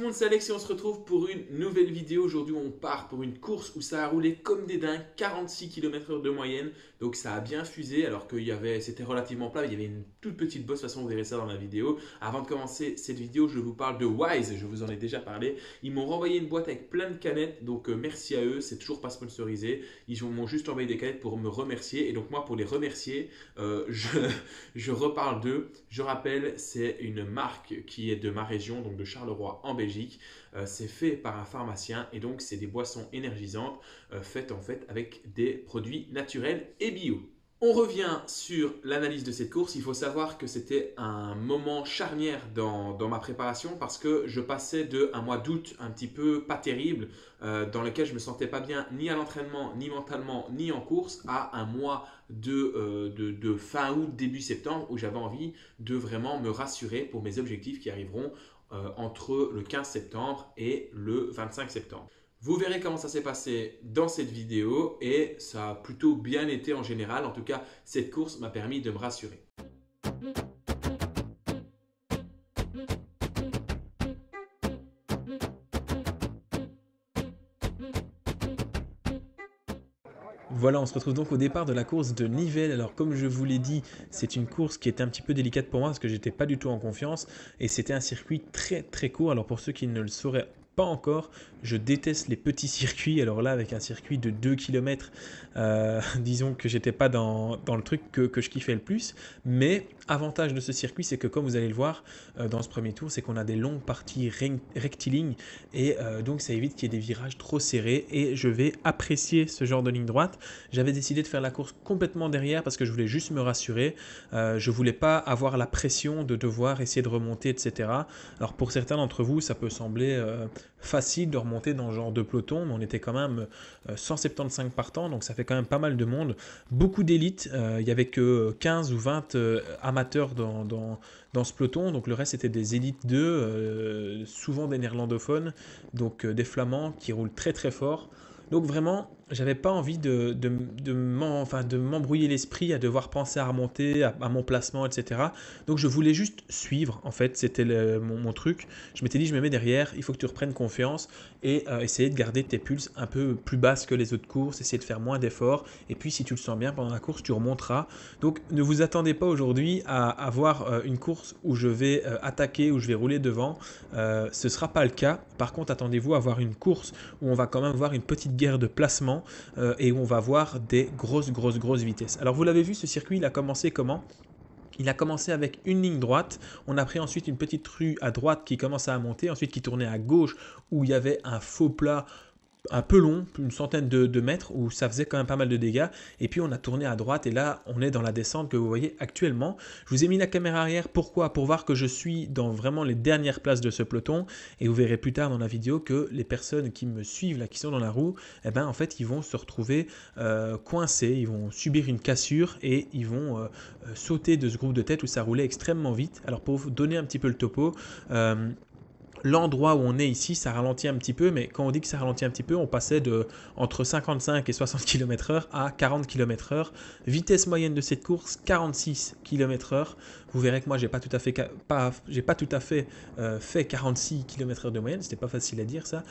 monde, c'est Alex et on se retrouve pour une nouvelle vidéo. Aujourd'hui, on part pour une course où ça a roulé comme des dingues, 46 km/h de moyenne. Donc ça a bien fusé alors que c'était relativement plat. Il y avait une toute petite bosse, de toute façon vous verrez ça dans la vidéo. Avant de commencer cette vidéo, je vous parle de Wise, je vous en ai déjà parlé. Ils m'ont renvoyé une boîte avec plein de canettes, donc merci à eux, c'est toujours pas sponsorisé. Ils m'ont juste envoyé des canettes pour me remercier. Et donc moi, pour les remercier, je reparle d'eux. Je rappelle, c'est une marque qui est de ma région, donc de Charleroi en Belgique. C'est fait par un pharmacien et donc c'est des boissons énergisantes faites en fait avec des produits naturels et bio. On revient sur l'analyse de cette course. Il faut savoir que c'était un moment charnière dans ma préparation parce que je passais de un mois d'août un petit peu pas terrible dans lequel je me sentais pas bien ni à l'entraînement, ni mentalement, ni en course à un mois de fin août, début septembre où j'avais envie de vraiment me rassurer pour mes objectifs qui arriveront entre le 15 septembre et le 25 septembre. Vous verrez comment ça s'est passé dans cette vidéo et ça a plutôt bien été en général. En tout cas, cette course m'a permis de me rassurer. Voilà, on se retrouve donc au départ de la course de Nivelles. Alors comme je vous l'ai dit, c'est une course qui était un petit peu délicate pour moi parce que j'étais pas du tout en confiance et c'était un circuit très court. Alors pour ceux qui ne le sauraient pas encore, je déteste les petits circuits. Alors là, avec un circuit de 2 km, disons que j'étais pas dans le truc que je kiffais le plus. Mais avantage de ce circuit, c'est que comme vous allez le voir dans ce premier tour, c'est qu'on a des longues parties rectilignes et donc ça évite qu'il y ait des virages trop serrés et je vais apprécier ce genre de ligne droite. J'avais décidé de faire la course complètement derrière parce que je voulais juste me rassurer. Je voulais pas avoir la pression de devoir essayer de remonter, etc. Alors pour certains d'entre vous, ça peut sembler facile de remonter dans ce genre de peloton, mais on était quand même 175 partants, donc ça fait quand même pas mal de monde. Beaucoup d'élites, il n'y avait que 15 ou 20 amateurs dans ce peloton, donc le reste c'était des élites 2, souvent des néerlandophones, donc des flamands qui roulent très fort. Donc vraiment, j'avais pas envie de m'embrouiller l'esprit à devoir penser à remonter, à mon placement, etc. Donc je voulais juste suivre, en fait, c'était mon truc. Je m'étais dit, je me mets derrière, il faut que tu reprennes confiance et essayer de garder tes pulses un peu plus basses que les autres courses, essayer de faire moins d'efforts. Et puis si tu le sens bien pendant la course, tu remonteras. Donc ne vous attendez pas aujourd'hui à avoir une course où je vais attaquer, où je vais rouler devant. Ce ne sera pas le cas. Par contre, attendez-vous à avoir une course où on va quand même voir une petite guerre de placement et où on va voir des grosses vitesses. Alors vous l'avez vu, ce circuit, il a commencé comment ? Il a commencé avec une ligne droite, on a pris ensuite une petite rue à droite qui commençait à monter, ensuite qui tournait à gauche où il y avait un faux plat un peu long, une centaine de mètres, où ça faisait quand même pas mal de dégâts. Et puis on a tourné à droite et là on est dans la descente que vous voyez actuellement. Je vous ai mis la caméra arrière, pourquoi ? Pour voir que je suis dans vraiment les dernières places de ce peloton et vous verrez plus tard dans la vidéo que les personnes qui me suivent, là, qui sont dans la roue, eh ben, en fait ils vont se retrouver coincés, ils vont subir une cassure et ils vont sauter de ce groupe de tête où ça roulait extrêmement vite. Alors pour vous donner un petit peu le topo, l'endroit où on est ici, ça ralentit un petit peu, mais quand on dit que ça ralentit un petit peu, on passait entre 55 et 60 km/h à 40 km/h. Vitesse moyenne de cette course, 46 km/h. Vous verrez que moi, j'ai pas tout à fait fait 46 km/h de moyenne. C'était pas facile à dire ça,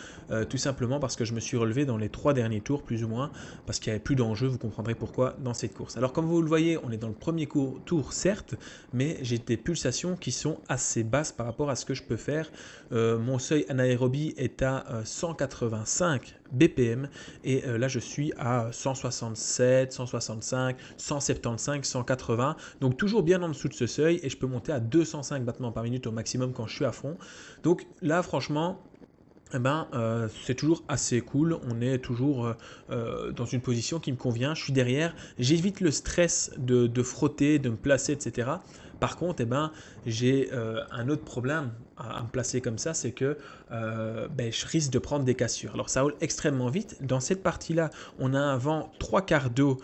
tout simplement parce que je me suis relevé dans les 3 derniers tours, plus ou moins, parce qu'il n'y avait plus d'enjeu. Vous comprendrez pourquoi dans cette course. Alors, comme vous le voyez, on est dans le premier tour, certes, mais j'ai des pulsations qui sont assez basses par rapport à ce que je peux faire. Mon seuil anaérobie est à 185 BPM et là je suis à 167, 165, 175, 180, donc toujours bien en dessous de ce seuil et je peux monter à 205 battements par minute au maximum quand je suis à fond. Donc là franchement, c'est toujours assez cool, on est toujours dans une position qui me convient, je suis derrière, j'évite le stress de frotter, de me placer, etc. Par contre, j'ai un autre problème à me placer comme ça, c'est que je risque de prendre des cassures. Alors ça roule extrêmement vite. Dans cette partie-là, on a un vent 3/4 d'eau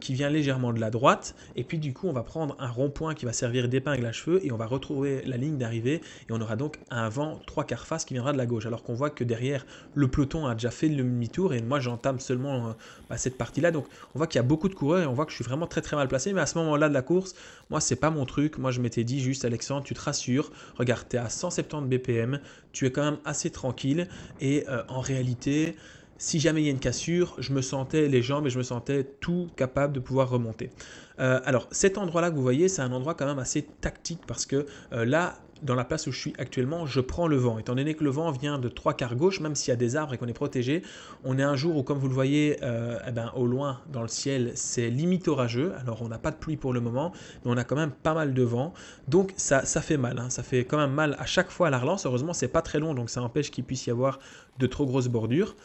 qui vient légèrement de la droite. Et puis du coup, on va prendre un rond-point qui va servir d'épingle à cheveux et on va retrouver la ligne d'arrivée. Et on aura donc un vent 3/4 face qui viendra de la gauche. Alors qu'on voit que derrière, le peloton a déjà fait le demi-tour et moi, j'entame seulement cette partie-là. Donc on voit qu'il y a beaucoup de coureurs et on voit que je suis vraiment très mal placé. Mais à ce moment-là de la course, moi, c'est pas mon truc. Moi, je m'étais dit juste, Alexandre, tu te rassures. Regarde, tu es à 150 170 BPM, tu es quand même assez tranquille et en réalité, si jamais il y a une cassure, je me sentais les jambes et je me sentais tout capable de pouvoir remonter. Alors cet endroit-là que vous voyez, c'est un endroit quand même assez tactique parce que là, dans la place où je suis actuellement, je prends le vent. Étant donné que le vent vient de 3/4 gauche, même s'il y a des arbres et qu'on est protégé, on est un jour où, comme vous le voyez, au loin dans le ciel, c'est limite orageux. Alors on n'a pas de pluie pour le moment, mais on a quand même pas mal de vent. Donc ça fait mal, hein. Ça fait quand même mal à chaque fois à la relance. Heureusement, c'est pas très long, donc ça empêche qu'il puisse y avoir de trop grosses bordures.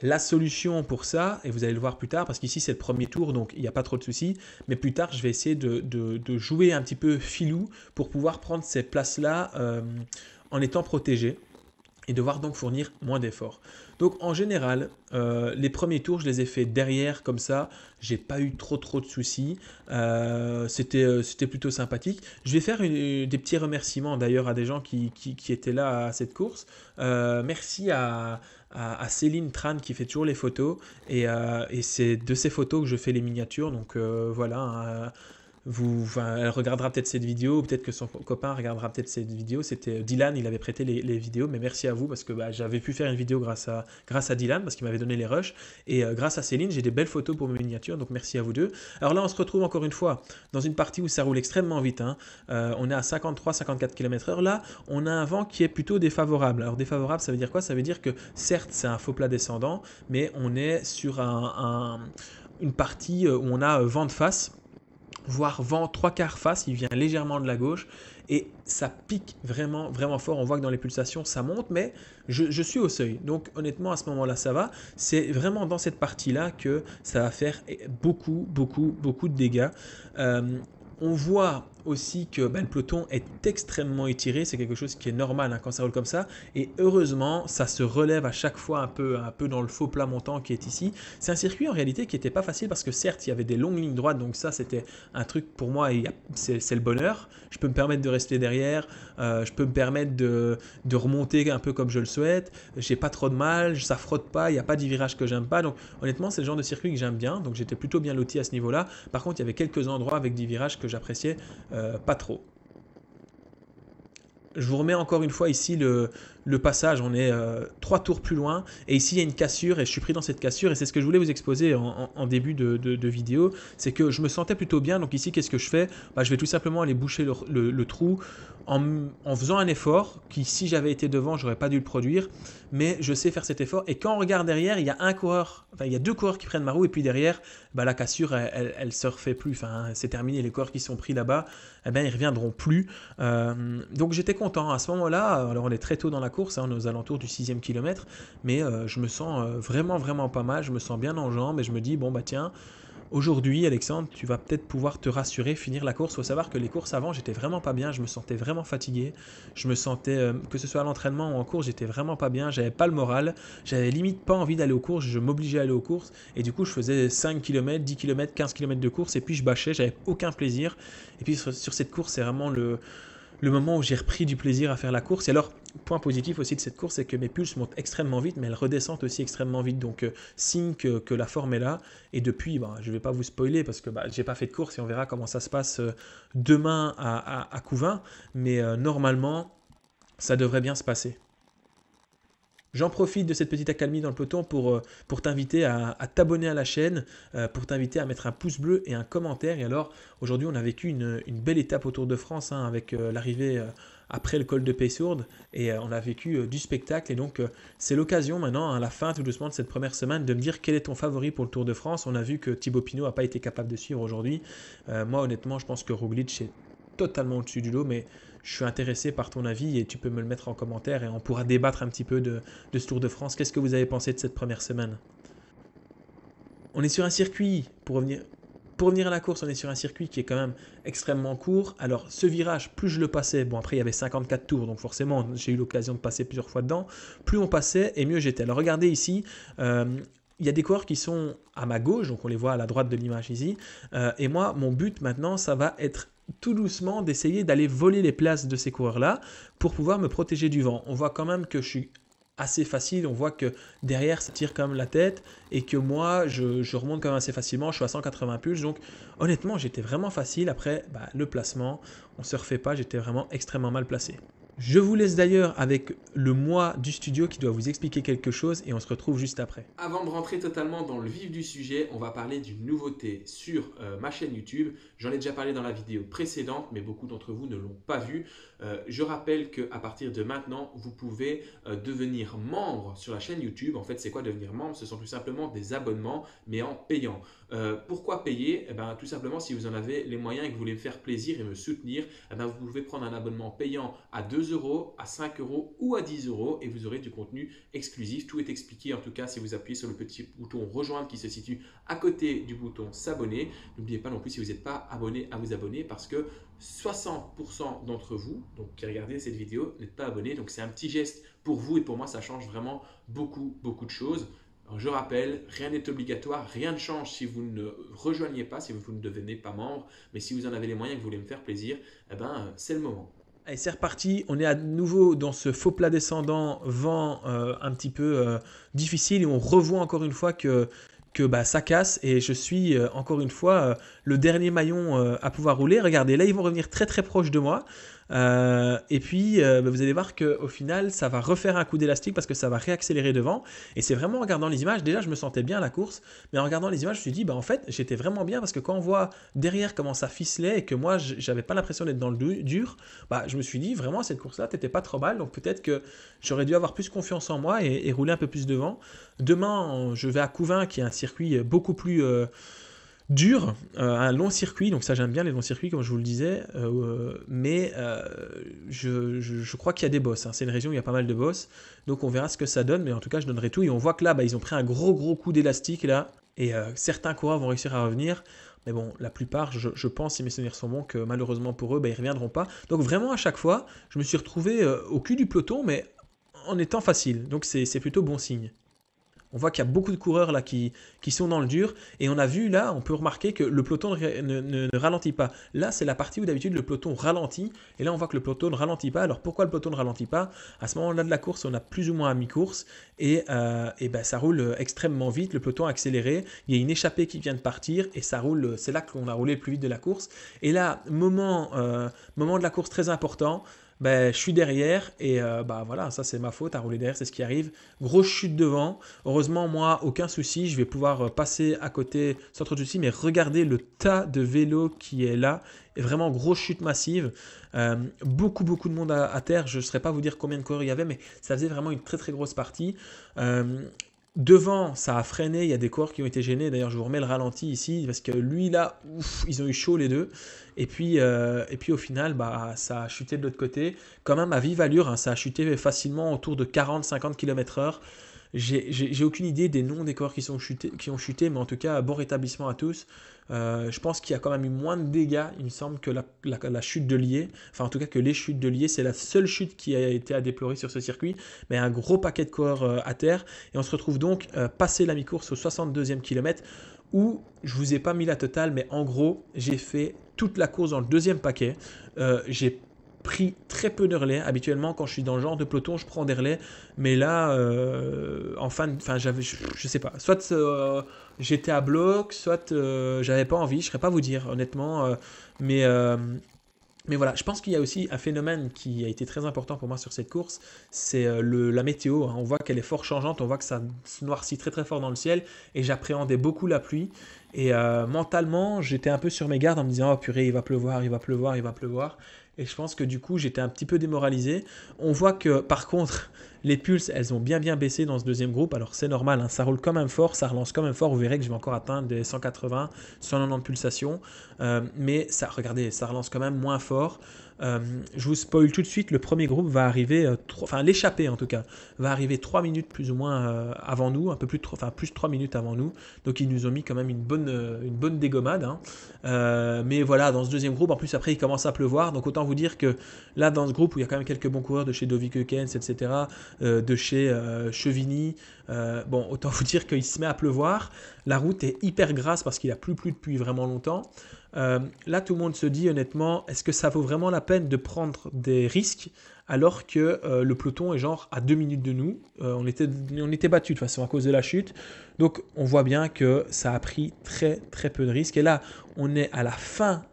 La solution pour ça, et vous allez le voir plus tard, parce qu'ici c'est le premier tour, donc il n'y a pas trop de soucis, mais plus tard je vais essayer de jouer un petit peu filou pour pouvoir prendre ces places-là en étant protégé et devoir donc fournir moins d'efforts. Donc en général, les premiers tours, je les ai fait derrière comme ça, j'ai pas eu trop de soucis, c'était plutôt sympathique. Je vais faire des petits remerciements d'ailleurs à des gens qui étaient là à cette course. Merci à Céline Tran qui fait toujours les photos et c'est de ces photos que je fais les miniatures, donc voilà. Elle regardera peut-être cette vidéo, peut-être que son copain regardera peut-être cette vidéo. C'était Dylan, il avait prêté les vidéos, mais merci à vous parce que j'avais pu faire une vidéo grâce à Dylan parce qu'il m'avait donné les rushs. Et grâce à Céline, j'ai des belles photos pour mes miniatures, donc merci à vous deux. Alors là, on se retrouve encore une fois dans une partie où ça roule extrêmement vite, hein. On est à 53-54 km/h. Là, on a un vent qui est plutôt défavorable. Alors défavorable, ça veut dire quoi? Ça veut dire que certes, c'est un faux plat descendant, mais on est sur une partie où on a vent de face, voire vent 3/4 face, il vient légèrement de la gauche et ça pique vraiment fort. On voit que dans les pulsations ça monte, mais je suis au seuil, donc honnêtement à ce moment là ça va. C'est vraiment dans cette partie là que ça va faire beaucoup de dégâts. On voit aussi que le peloton est extrêmement étiré, c'est quelque chose qui est normal, hein, quand ça roule comme ça, et heureusement ça se relève à chaque fois un peu dans le faux plat montant qui est ici. C'est un circuit en réalité qui n'était pas facile parce que certes il y avait des longues lignes droites, donc ça c'était un truc pour moi, c'est le bonheur. Je peux me permettre de rester derrière, je peux me permettre de remonter un peu comme je le souhaite, j'ai pas trop de mal, ça frotte pas, il n'y a pas de virage que j'aime pas, donc honnêtement c'est le genre de circuit que j'aime bien, donc j'étais plutôt bien loti à ce niveau là. Par contre il y avait quelques endroits avec des virages que j'appréciais pas trop. Je vous remets encore une fois ici le passage, on est 3 tours plus loin et ici il y a une cassure et je suis pris dans cette cassure et c'est ce que je voulais vous exposer en début de vidéo, c'est que je me sentais plutôt bien. Donc ici qu'est-ce que je fais? Je vais tout simplement aller boucher le trou en faisant un effort qui, si j'avais été devant, j'aurais pas dû le produire, mais je sais faire cet effort. Et quand on regarde derrière, il y a deux coureurs qui prennent ma roue et puis derrière la cassure elle se refait plus, c'est terminé. Les coureurs qui sont pris là-bas, ils reviendront plus. Donc j'étais content à ce moment-là. Alors on est très tôt dans la course, on est aux alentours du 6e kilomètre, mais je me sens vraiment pas mal, je me sens bien en jambes et je me dis tiens, aujourd'hui, Alexandre, tu vas peut-être pouvoir te rassurer, finir la course. Il faut savoir que les courses avant, j'étais vraiment pas bien, je me sentais vraiment fatigué. Je me sentais, que ce soit à l'entraînement ou en course, j'étais vraiment pas bien, j'avais pas le moral, j'avais limite pas envie d'aller aux courses, je m'obligeais à aller aux courses. Et du coup, je faisais 5 km, 10 km, 15 km de course et puis je bâchais, j'avais aucun plaisir. Et puis sur cette course, c'est vraiment le moment où j'ai repris du plaisir à faire la course. Et alors, point positif aussi de cette course, c'est que mes pulses montent extrêmement vite, mais elles redescendent aussi extrêmement vite. Donc, signe que la forme est là. Et depuis, je ne vais pas vous spoiler parce que je n'ai pas fait de course et on verra comment ça se passe demain à Couvin. Mais normalement, ça devrait bien se passer. J'en profite de cette petite accalmie dans le peloton pour t'inviter à t'abonner à la chaîne, pour t'inviter à mettre un pouce bleu et un commentaire. Et alors, aujourd'hui, on a vécu une belle étape au Tour de France, avec l'arrivée après le col de Peysourde. Et on a vécu du spectacle. Et donc, c'est l'occasion maintenant, à la fin tout doucement de cette première semaine, de me dire quel est ton favori pour le Tour de France. On a vu que Thibaut Pinot n'a pas été capable de suivre aujourd'hui. Moi, honnêtement, je pense que Roglic est totalement au-dessus du lot, mais je suis intéressé par ton avis et tu peux me le mettre en commentaire et on pourra débattre un petit peu de ce Tour de France. Qu'est-ce que vous avez pensé de cette première semaine? On est sur un circuit, pour revenir à la course, on est sur un circuit qui est quand même extrêmement court. Alors ce virage, plus je le passais, après il y avait 54 tours, donc forcément j'ai eu l'occasion de passer plusieurs fois dedans, plus on passait et mieux j'étais. Alors regardez ici, il y a des coureurs qui sont à ma gauche, donc on les voit à la droite de l'image ici, et moi mon but maintenant ça va être tout doucement d'essayer d'aller voler les places de ces coureurs-là pour pouvoir me protéger du vent. On voit quand même que je suis assez facile, on voit que derrière ça tire quand même la tête et que moi je remonte quand même assez facilement, je suis à 180 pulses, donc honnêtement j'étais vraiment facile. Après le placement, on ne se refait pas, j'étais vraiment extrêmement mal placé. Je vous laisse d'ailleurs avec le moi du studio qui doit vous expliquer quelque chose et on se retrouve juste après. Avant de rentrer totalement dans le vif du sujet, on va parler d'une nouveauté sur ma chaîne YouTube. J'en ai déjà parlé dans la vidéo précédente, mais beaucoup d'entre vous ne l'ont pas vu. Je rappelle qu'à partir de maintenant, vous pouvez devenir membre sur la chaîne YouTube. En fait, c'est quoi devenir membre? Ce sont tout simplement des abonnements, mais en payant. Pourquoi payer? Eh ben, tout simplement, si vous en avez les moyens et que vous voulez me faire plaisir et me soutenir, eh ben, vous pouvez prendre un abonnement payant à 2 euros, à 5 euros ou à 10 euros et vous aurez du contenu exclusif. Tout est expliqué en tout cas si vous appuyez sur le petit bouton rejoindre qui se situe à côté du bouton s'abonner. N'oubliez pas non plus si vous n'êtes pas abonné à vous abonner parce que 60% d'entre vous donc, qui regardez cette vidéo n'êtes pas abonné. Donc c'est un petit geste pour vous et pour moi ça change vraiment beaucoup de choses. Alors, je rappelle, rien n'est obligatoire, rien ne change si vous ne rejoignez pas, si vous ne devenez pas membre. Mais si vous en avez les moyens et que vous voulez me faire plaisir, eh ben, c'est le moment. Allez, c'est reparti, on est à nouveau dans ce faux plat descendant, vent un petit peu difficile et on revoit encore une fois que ça casse et je suis encore une fois le dernier maillon à pouvoir rouler. Regardez, là ils vont revenir très très proche de moi. Et puis vous allez voir qu'au final ça va refaire un coup d'élastique parce que ça va réaccélérer devant et c'est vraiment en regardant les images, déjà je me sentais bien à la course, mais en regardant les images je me suis dit en fait j'étais vraiment bien parce que quand on voit derrière comment ça ficelait et que moi j'avais pas l'impression d'être dans le dur, je me suis dit vraiment cette course là t'étais pas trop mal, donc peut-être que j'aurais dû avoir plus confiance en moi et rouler un peu plus devant. Demain je vais à Couvin qui est un circuit beaucoup plus dur, un long circuit, donc ça j'aime bien les longs circuits comme je vous le disais, mais je crois qu'il y a des bosses, hein. C'est une région où il y a pas mal de bosses, donc on verra ce que ça donne, mais en tout cas je donnerai tout, et on voit que là ils ont pris un gros coup d'élastique là, et certains coureurs vont réussir à revenir, mais bon la plupart je pense, si mes souvenirs sont bons, que malheureusement pour eux ils reviendront pas, donc vraiment à chaque fois je me suis retrouvé au cul du peloton, mais en étant facile, donc c'est plutôt bon signe. On voit qu'il y a beaucoup de coureurs là qui sont dans le dur et on a vu là, on peut remarquer que le peloton ne ralentit pas. Là, c'est la partie où d'habitude le peloton ralentit et là on voit que le peloton ne ralentit pas. Alors pourquoi le peloton ne ralentit pas? À ce moment-là de la course, on a plus ou moins à mi-course et ça roule extrêmement vite. Le peloton a accéléré, il y a une échappée qui vient de partir et ça roule. C'est là qu'on a roulé le plus vite de la course. Et là, moment de la course très important. Je suis derrière et voilà, ça c'est ma faute, à rouler derrière, c'est ce qui arrive. Grosse chute devant. Heureusement, moi, aucun souci, je vais pouvoir passer à côté sans trop de soucis, mais regardez le tas de vélos qui est là. Et vraiment, grosse chute massive. Beaucoup de monde à terre. Je ne saurais pas vous dire combien de coureurs il y avait, mais ça faisait vraiment une très grosse partie. Devant, ça a freiné, il y a des coureurs qui ont été gênés. D'ailleurs, je vous remets le ralenti ici parce que lui là, ils ont eu chaud les deux. Et puis au final, ça a chuté de l'autre côté. Quand même à vive allure, hein, ça a chuté facilement autour de 40-50 km/h. J'ai aucune idée des noms des coureurs qui ont chuté, mais en tout cas, bon rétablissement à tous. Je pense qu'il y a quand même eu moins de dégâts, il me semble, que la chute de Lier. Enfin, en tout cas, que les chutes de Lier, c'est la seule chute qui a été à déplorer sur ce circuit. Mais un gros paquet de coureurs à terre. Et on se retrouve donc passé la mi-course au 62e kilomètre, où je vous ai pas mis la totale, mais en gros, j'ai fait toute la course dans le deuxième paquet. J'ai pris très peu de relais. Habituellement, quand je suis dans le genre de peloton, je prends des relais. Mais là, je sais pas. Soit j'étais à bloc, soit j'avais pas envie. Je ne saurais pas vous dire, honnêtement. Mais voilà, je pense qu'il y a aussi un phénomène qui a été très important pour moi sur cette course, c'est la météo, hein. On voit qu'elle est fort changeante, on voit que ça se noircit très fort dans le ciel et j'appréhendais beaucoup la pluie. Et mentalement, j'étais un peu sur mes gardes en me disant « Oh purée, il va pleuvoir. » Et je pense que du coup, j'étais un petit peu démoralisé. On voit que par contre, les pulses, elles ont bien baissé dans ce deuxième groupe. Alors c'est normal, hein, ça roule quand même fort, ça relance quand même fort. Vous verrez que je vais encore atteindre des 180, 190 pulsations. Mais regardez, ça relance quand même moins fort. Je vous spoil tout de suite, le premier groupe va arriver, l'échappée en tout cas, va arriver 3 minutes plus ou moins avant nous, un peu plus de 3 minutes avant nous. Donc ils nous ont mis quand même une bonne dégommade, hein. Mais voilà, dans ce deuxième groupe, en plus après il commence à pleuvoir. Donc autant vous dire que là dans ce groupe où il y a quand même quelques bons coureurs de chez Dovik Eukens, etc., de chez Chevigny, autant vous dire qu'il se met à pleuvoir. La route est hyper grasse parce qu'il a plu depuis vraiment longtemps. Là tout le monde se dit honnêtement, est-ce que ça vaut vraiment la peine de prendre des risques alors que le peloton est genre à 2 minutes de nous. On était battus de toute façon à cause de la chute. Donc on voit bien que ça a pris très peu de risques. Et là, on est à la fin,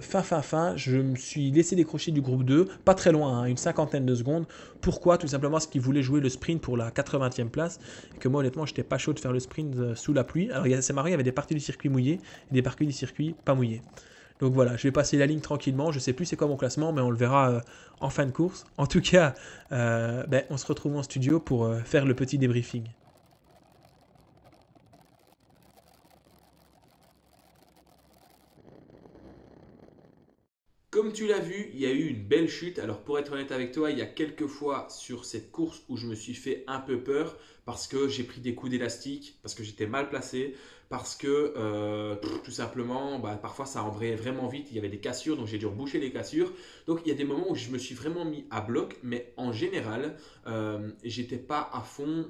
fin, je me suis laissé décrocher du groupe 2, pas très loin, hein, une cinquantaine de secondes. Pourquoi? Tout simplement parce qu'ils voulaient jouer le sprint pour la 80e place et que moi honnêtement j'étais pas chaud de faire le sprint sous la pluie. Alors c'est marrant, il y avait des parties du circuit mouillées et des parties du circuit pas mouillées. Donc voilà, je vais passer la ligne tranquillement. Je sais plus c'est quoi mon classement, mais on le verra en fin de course. En tout cas, on se retrouve en studio pour faire le petit débriefing. Comme tu l'as vu, il y a eu une belle chute. Alors pour être honnête avec toi, il y a quelques fois sur cette course où je me suis fait un peu peur parce que j'ai pris des coups d'élastique, parce que j'étais mal placé, parce que tout simplement, parfois ça embrayait vraiment vite. Il y avait des cassures, donc j'ai dû reboucher les cassures. Donc il y a des moments où je me suis vraiment mis à bloc, mais en général, j'étais pas à fond.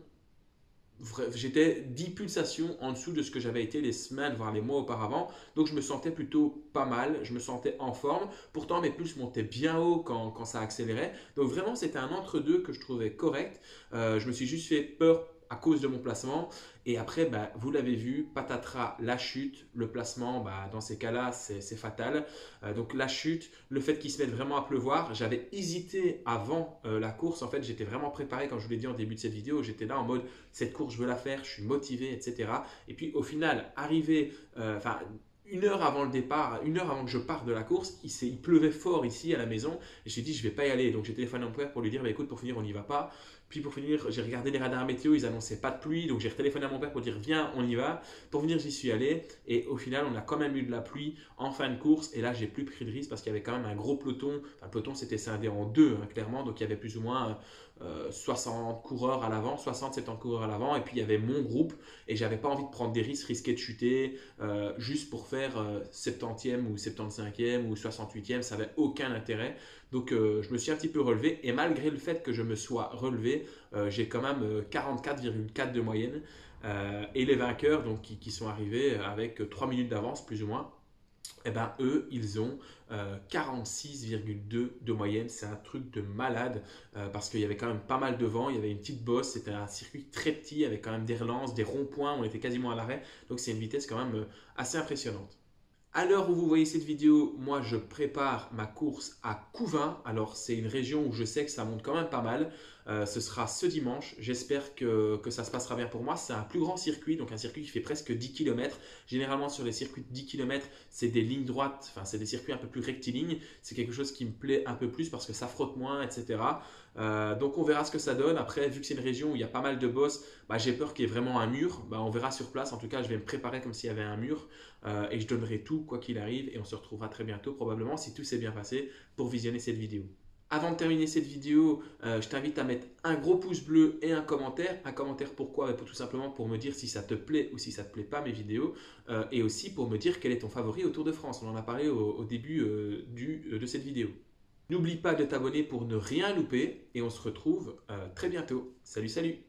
J'étais 10 pulsations en dessous de ce que j'avais été les semaines, voire les mois auparavant. Donc je me sentais plutôt pas mal, je me sentais en forme. Pourtant mes pulses montaient bien haut quand ça accélérait. Donc vraiment c'était un entre-deux que je trouvais correct. Je me suis juste fait peur à cause de mon placement. Et après, vous l'avez vu, patatras, la chute, le placement, dans ces cas-là, c'est fatal. Donc la chute, le fait qu'il se mette vraiment à pleuvoir, j'avais hésité avant la course. En fait, j'étais vraiment préparé, comme je vous l'ai dit en début de cette vidéo, j'étais là en mode, cette course, je veux la faire, je suis motivé, etc. Et puis au final, arrivé, une heure avant le départ, une heure avant que je parte de la course, il pleuvait fort ici à la maison. Et j'ai dit, je ne vais pas y aller. Donc j'ai téléphoné à mon père pour lui dire, écoute, pour finir, on n'y va pas. Puis pour finir, j'ai regardé les radars météo, ils annonçaient pas de pluie. Donc j'ai téléphoné à mon père pour dire, viens, on y va. Pour venir, j'y suis allé. Et au final, on a quand même eu de la pluie en fin de course. Et là, j'ai plus pris de risque parce qu'il y avait quand même un gros peloton. Enfin, le peloton, c'était scindé en deux, hein, clairement. Donc il y avait plus ou moins 60 coureurs à l'avant, 60-70 coureurs à l'avant. Et puis il y avait mon groupe. Et j'avais pas envie de prendre des risques, risquer de chuter juste pour faire 70e ou 75e ou 68e. Ça n'avait aucun intérêt. Donc je me suis un petit peu relevé et malgré le fait que je me sois relevé, j'ai quand même 44,4 de moyenne. Et les vainqueurs donc, qui sont arrivés avec 3 minutes d'avance plus ou moins, eux, ils ont 46,2 de moyenne. C'est un truc de malade parce qu'il y avait quand même pas mal de vent. Il y avait une petite bosse. C'était un circuit très petit avec quand même des relances, des ronds-points. On était quasiment à l'arrêt. Donc c'est une vitesse quand même assez impressionnante. À l'heure où vous voyez cette vidéo, moi je prépare ma course à Couvin. Alors c'est une région où je sais que ça monte quand même pas mal. Ce sera ce dimanche. J'espère que ça se passera bien pour moi. C'est un plus grand circuit, donc un circuit qui fait presque 10 km. Généralement sur les circuits de 10 km, c'est des lignes droites, enfin c'est des circuits un peu plus rectilignes. C'est quelque chose qui me plaît un peu plus parce que ça frotte moins, etc. Donc on verra ce que ça donne. Après, vu que c'est une région où il y a pas mal de bosses, j'ai peur qu'il y ait vraiment un mur. On verra sur place. En tout cas, je vais me préparer comme s'il y avait un mur et je donnerai tout quoi qu'il arrive. Et on se retrouvera très bientôt, probablement, si tout s'est bien passé, pour visionner cette vidéo. Avant de terminer cette vidéo, je t'invite à mettre un gros pouce bleu et un commentaire. Un commentaire pourquoi? Tout simplement pour me dire si ça te plaît ou si ça ne te plaît pas mes vidéos. Et aussi pour me dire quel est ton favori au Tour de France. On en a parlé au début de cette vidéo. N'oublie pas de t'abonner pour ne rien louper et on se retrouve très bientôt. Salut, salut!